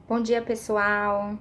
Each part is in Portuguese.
Bom dia, pessoal.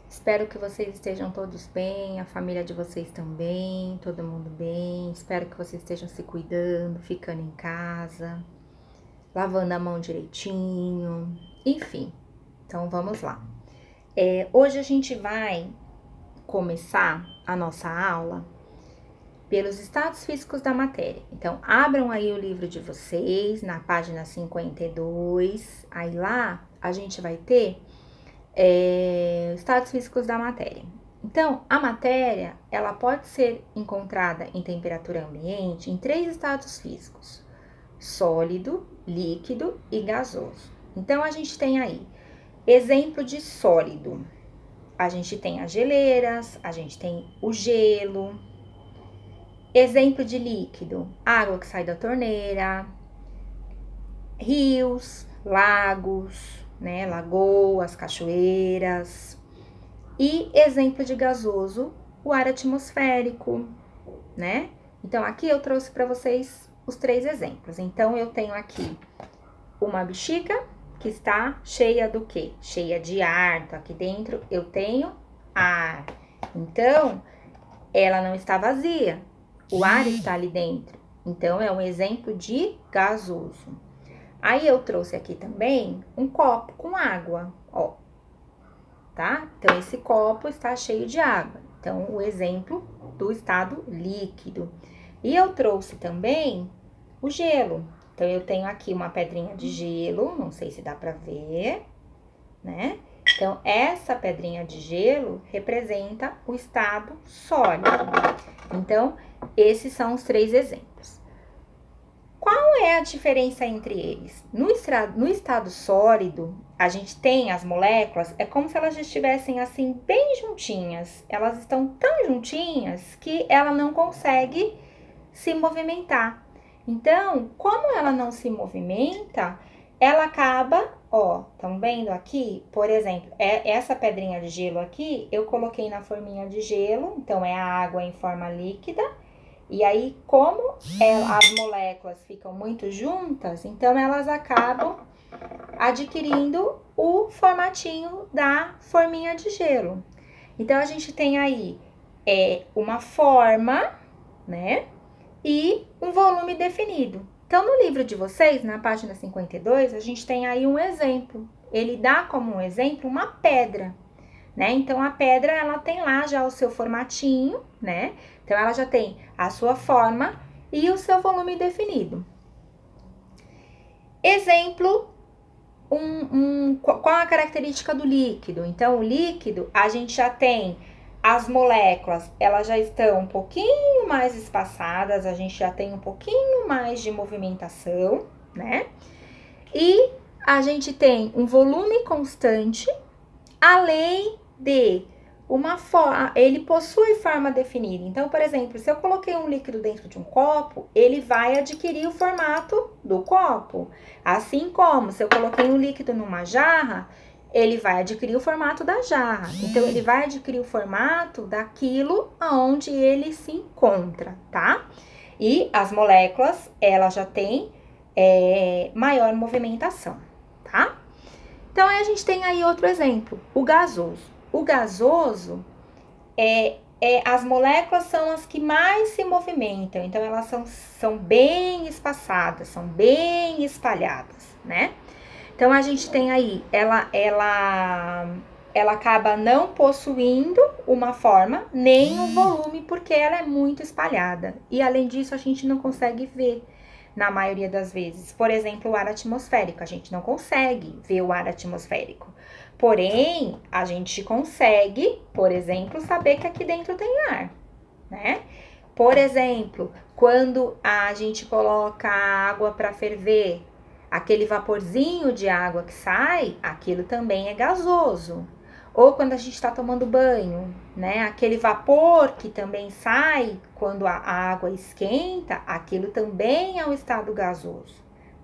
Espero que vocês estejam todos bem, a família de vocês também, todo mundo bem. Espero que vocês estejam se cuidando, ficando em casa, lavando a mão direitinho, enfim. Então, vamos lá. Hoje a gente vai começar a nossa aula pelos estados físicos da matéria. Então, abram aí o livro de vocês, na página 52. Aí lá, a gente vai ter estados físicos da matéria. Então, a matéria, ela pode ser encontrada em temperatura ambiente em 3 estados físicos: sólido, líquido e gasoso. Então, a gente tem aí exemplo de sólido. A gente tem as geleiras, a gente tem o gelo. Exemplo de líquido: água que sai da torneira, rios, lagos, né, lagoas, cachoeiras. E exemplo de gasoso, o ar atmosférico, né? Então, aqui eu trouxe para vocês os 3 exemplos. Então, eu tenho aqui uma bexiga que está cheia do quê? Cheia de ar. Então, aqui dentro eu tenho ar. Então, ela não está vazia. O ar está ali dentro. Então, é um exemplo de gasoso. Aí eu trouxe aqui também um copo com água, ó, tá? Então, esse copo está cheio de água. Então, o exemplo do estado líquido. E eu trouxe também o gelo. Então, eu tenho aqui uma pedrinha de gelo, não sei se dá pra ver, né? Então, essa pedrinha de gelo representa o estado sólido. Então, esses são os 3 exemplos. Qual é a diferença entre eles? No estado sólido, a gente tem as moléculas, é como se elas estivessem assim bem juntinhas. Elas estão tão juntinhas que ela não consegue se movimentar. Então, como ela não se movimenta, ela acaba, ó, estão vendo aqui? Por exemplo, essa pedrinha de gelo aqui, eu coloquei na forminha de gelo, então é a água em forma líquida. E aí, como as moléculas ficam muito juntas, então elas acabam adquirindo o formatinho da forminha de gelo. Então, a gente tem aí uma forma, né? E um volume definido. Então, no livro de vocês, na página 52, a gente tem aí um exemplo. Ele dá como um exemplo uma pedra, né? Então, a pedra, ela tem lá já o seu formatinho, né? Então, ela já tem a sua forma e o seu volume definido. Exemplo, qual a característica do líquido? Então, o líquido, a gente já tem as moléculas, elas já estão um pouquinho mais espaçadas, a gente já tem um pouquinho mais de movimentação, né? E a gente tem um volume constante, além de uma forma, ele possui forma definida. Então, por exemplo, se eu coloquei um líquido dentro de um copo, ele vai adquirir o formato do copo. Assim como se eu coloquei um líquido numa jarra, ele vai adquirir o formato da jarra. Então, ele vai adquirir o formato daquilo onde ele se encontra, tá? E as moléculas, elas já têm maior movimentação, tá? Então, a gente tem aí outro exemplo, o gasoso. O gasoso, as moléculas são as que mais se movimentam, então elas são bem espaçadas, são bem espalhadas, né? Então, a gente tem aí, ela acaba não possuindo uma forma, nem um volume, porque ela é muito espalhada. E, além disso, a gente não consegue ver na maioria das vezes. Por exemplo, o ar atmosférico, a gente não consegue ver o ar atmosférico. Porém, a gente consegue, por exemplo, saber que aqui dentro tem ar, né? Por exemplo, quando a gente coloca água para ferver, aquele vaporzinho de água que sai, aquilo também é gasoso. Ou quando a gente está tomando banho, né? Aquele vapor que também sai quando a água esquenta, aquilo também é um estado gasoso,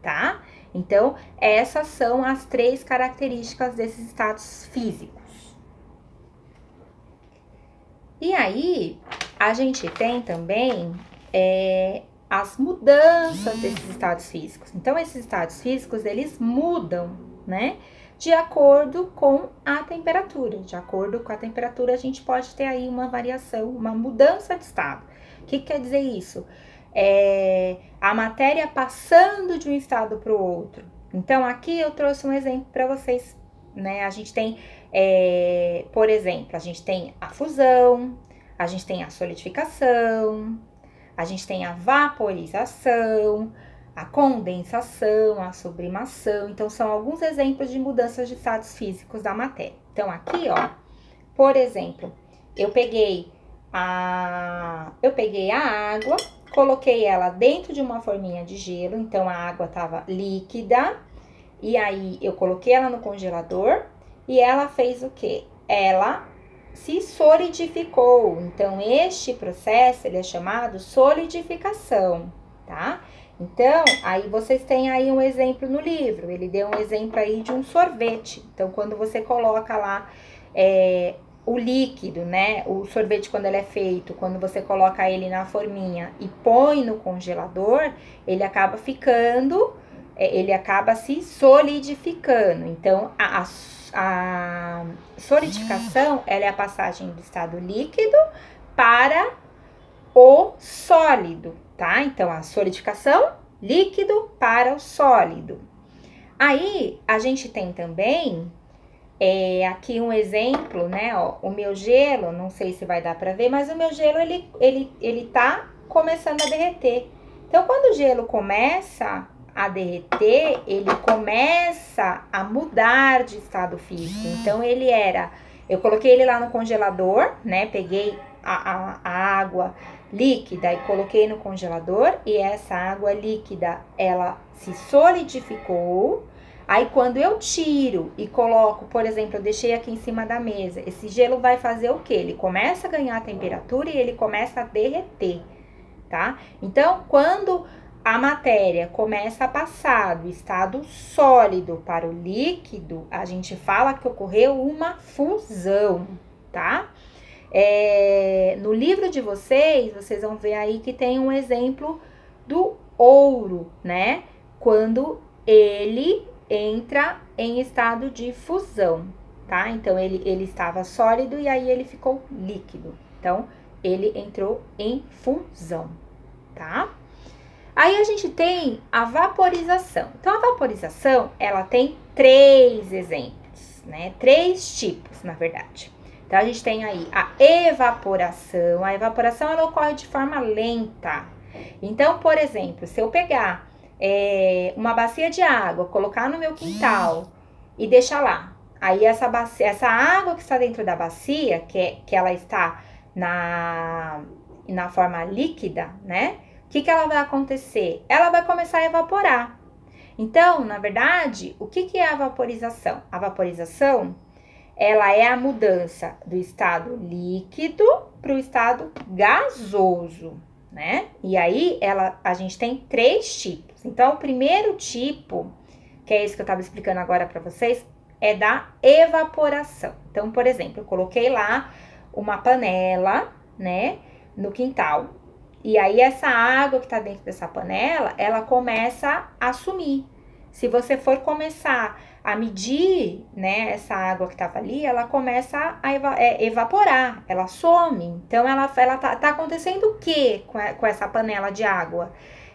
tá? Então, essas são as 3 características desses estados físicos. E aí, a gente tem também as mudanças desses estados físicos. Então, esses estados físicos, eles mudam, né? de acordo com a temperatura. De acordo com a temperatura, a gente pode ter aí uma variação, uma mudança de estado. O que quer dizer isso? A matéria passando de um estado para o outro. Então, aqui eu trouxe um exemplo para vocês, né? A gente tem, por exemplo, a gente tem a fusão, a gente tem a solidificação, a gente tem a vaporização, a condensação, a sublimação. Então, são alguns exemplos de mudanças de estados físicos da matéria. Então, aqui, ó, por exemplo, eu peguei a água, coloquei ela dentro de uma forminha de gelo, então a água estava líquida, e aí eu coloquei ela no congelador e ela fez o quê? Ela se solidificou. Então, este processo, ele é chamado solidificação, tá? Então, aí vocês têm aí um exemplo no livro, ele deu um exemplo aí de um sorvete. Então, quando você coloca lá o líquido, né? O sorvete, quando ele é feito, quando você coloca ele na forminha e põe no congelador, ele acaba ficando, ele acaba se solidificando. Então, a solidificação, ela é a passagem do estado líquido para o sólido, tá? Então, a solidificação, líquido para o sólido. Aí, a gente tem também aqui um exemplo, né? Ó, o meu gelo, não sei se vai dar para ver, mas o meu gelo, ele tá começando a derreter. Então, quando o gelo começa a derreter, ele começa a mudar de estado físico. Então, eu coloquei ele lá no congelador, né? Peguei a água líquida e coloquei no congelador, e essa água líquida, ela se solidificou. Aí, quando eu tiro e coloco, por exemplo, eu deixei aqui em cima da mesa, esse gelo vai fazer o quê? Ele começa a ganhar temperatura e ele começa a derreter, tá? Então, quando a matéria começa a passar do estado sólido para o líquido, a gente fala que ocorreu uma fusão, tá? No livro de vocês vão ver aí que tem um exemplo do ouro, né? Quando ele entra em estado de fusão, tá? Então, ele estava sólido e aí ele ficou líquido. Então, ele entrou em fusão, tá? Aí, a gente tem a vaporização. Então, a vaporização, ela tem 3 exemplos, né? 3 tipos, na verdade. Então, a gente tem aí a evaporação. A evaporação, ela ocorre de forma lenta. Então, por exemplo, se eu pegar uma bacia de água, colocar no meu quintal e deixar lá. Aí essa água que está dentro da bacia, que ela está na forma líquida, né? O que ela vai acontecer? Ela vai começar a evaporar. Então, na verdade, o que é a vaporização? A vaporização, ela é a mudança do estado líquido para o estado gasoso, né? E aí, a gente tem 3 tipos. Então, o primeiro tipo, que é esse que eu estava explicando agora para vocês, é da evaporação. Então, por exemplo, eu coloquei lá uma panela, né, no quintal. E aí, essa água que tá dentro dessa panela, ela começa a sumir. Se você for começar a medir, né, essa água que tava ali, ela começa a evaporar, ela some. Então, tá acontecendo o quê com essa panela de água?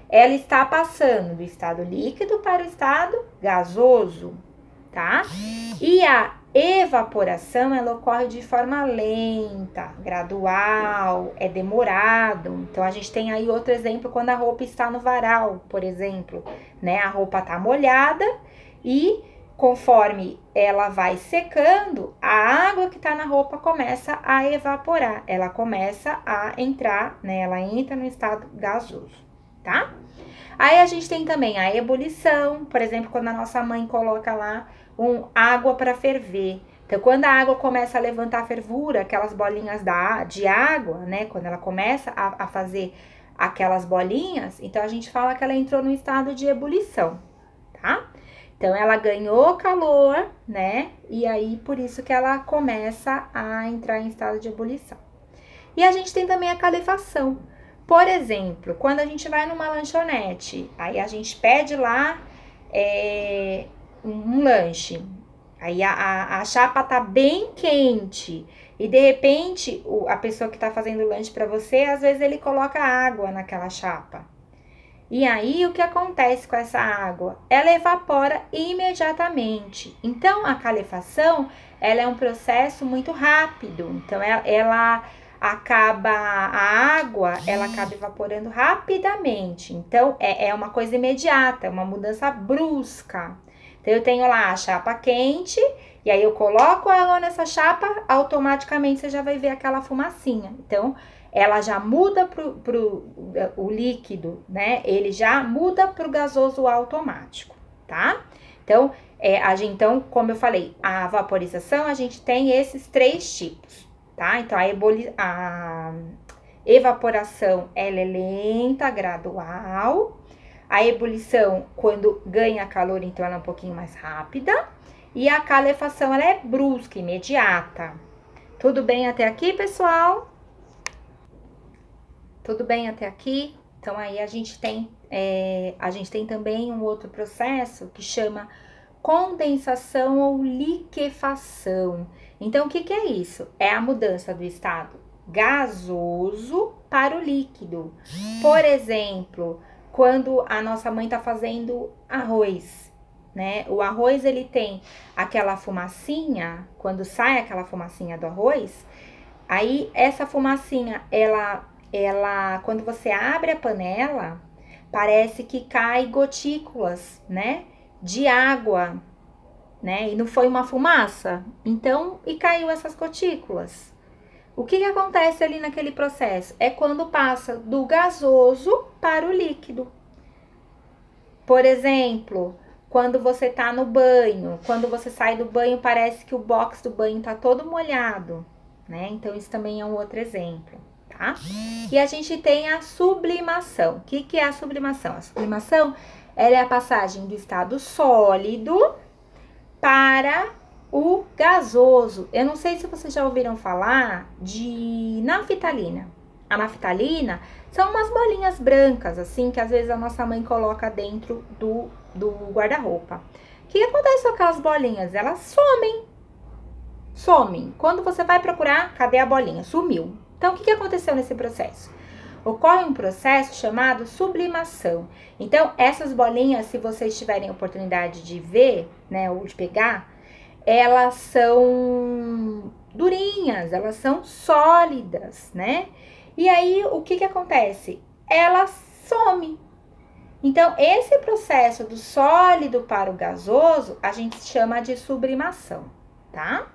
Ela está passando do estado líquido para o estado gasoso, tá? E a evaporação, ela ocorre de forma lenta, gradual, é demorado. Então, a gente tem aí outro exemplo quando a roupa está no varal, por exemplo, né? A roupa tá molhada e conforme ela vai secando, a água que tá na roupa começa a evaporar, ela começa a entrar, né? Ela entra no estado gasoso, tá? Aí a gente tem também a ebulição, por exemplo, quando a nossa mãe coloca lá água para ferver. Então, quando a água começa a levantar a fervura, aquelas bolinhas de água, né? Quando ela começa a fazer aquelas bolinhas, então a gente fala que ela entrou no estado de ebulição, tá? Então, ela ganhou calor, né? E aí, por isso que ela começa a entrar em estado de ebulição. E a gente tem também a calefação. Por exemplo, quando a gente vai numa lanchonete, aí a gente pede lá um lanche. Aí a chapa tá bem quente e de repente a pessoa que tá fazendo o lanche para você, às vezes ele coloca água naquela chapa. E aí o que acontece com essa água? Ela evapora imediatamente. Então a calefação, ela é um processo muito rápido. Então ela acaba a água, ela acaba evaporando rapidamente. Então é uma coisa imediata, é uma mudança brusca. Então, eu tenho lá a chapa quente, e aí eu coloco a água nessa chapa, automaticamente você já vai ver aquela fumacinha. Então, ela já muda o líquido, né? Ele já muda pro gasoso automático, tá? Então, então, como eu falei, a vaporização, a gente tem esses 3 tipos, tá? Então, a evaporação, ela é lenta, gradual. A ebulição, quando ganha calor, então ela é um pouquinho mais rápida. E a calefação, ela é brusca, imediata. Tudo bem até aqui, pessoal? Tudo bem até aqui? Então, aí a gente tem também um outro processo que chama condensação ou liquefação. Então, o que é isso? É a mudança do estado gasoso para o líquido. Por exemplo, quando a nossa mãe tá fazendo arroz, né? O arroz, ele tem aquela fumacinha, quando sai aquela fumacinha do arroz, aí essa fumacinha, quando você abre a panela, parece que cai gotículas, né? De água, né? E não foi uma fumaça. Então, e caiu essas gotículas. O que acontece ali naquele processo? É quando passa do gasoso para o líquido. Por exemplo, quando você tá no banho, quando você sai do banho, parece que o box do banho tá todo molhado, né? Então, isso também é um outro exemplo, tá? E a gente tem a sublimação. O que é a sublimação? A sublimação, ela é a passagem do estado sólido para o gasoso. Eu não sei se vocês já ouviram falar de naftalina. A naftalina são umas bolinhas brancas, assim, que às vezes a nossa mãe coloca dentro do guarda-roupa. O que acontece com aquelas bolinhas? Elas somem. Somem. Quando você vai procurar, cadê a bolinha? Sumiu. Então, o que aconteceu nesse processo? Ocorre um processo chamado sublimação. Então, essas bolinhas, se vocês tiverem oportunidade de ver, né, ou de pegar, elas são durinhas, elas são sólidas, né? E aí, o que acontece? Ela some. Então, esse processo do sólido para o gasoso, a gente chama de sublimação, tá?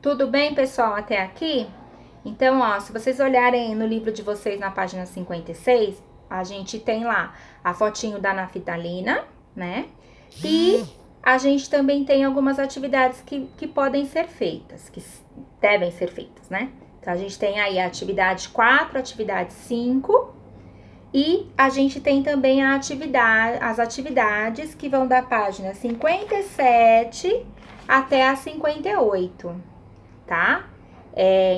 Tudo bem, pessoal, até aqui? Então, ó, se vocês olharem no livro de vocês na página 56, a gente tem lá a fotinho da naftalina, né? E a gente também tem algumas atividades que podem ser feitas, que devem ser feitas, né? Então, a gente tem aí a atividade 4, atividade 5, e a gente tem também as atividades que vão da página 57 até a 58, tá?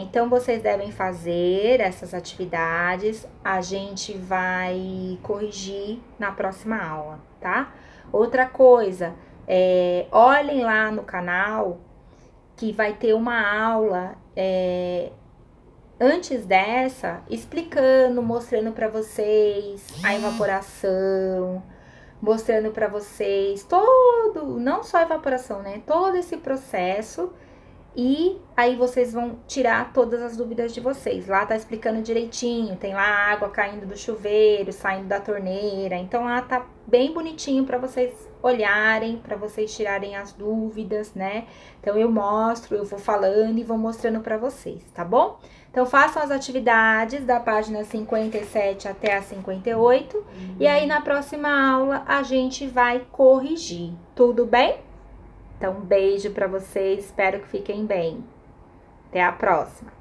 Então, vocês devem fazer essas atividades, a gente vai corrigir na próxima aula, tá? Outra coisa, olhem lá no canal que vai ter uma aula antes dessa, explicando, mostrando para vocês a evaporação, mostrando para vocês não só a evaporação, né? Todo esse processo. E aí vocês vão tirar todas as dúvidas de vocês. Lá tá explicando direitinho, tem lá água caindo do chuveiro, saindo da torneira. Então lá tá bem bonitinho para vocês olharem, para vocês tirarem as dúvidas, né? Então eu vou falando e vou mostrando para vocês, tá bom? Então façam as atividades da página 57 até a 58 e aí na próxima aula a gente vai corrigir. Tudo bem? Então, um beijo para vocês, espero que fiquem bem. Até a próxima!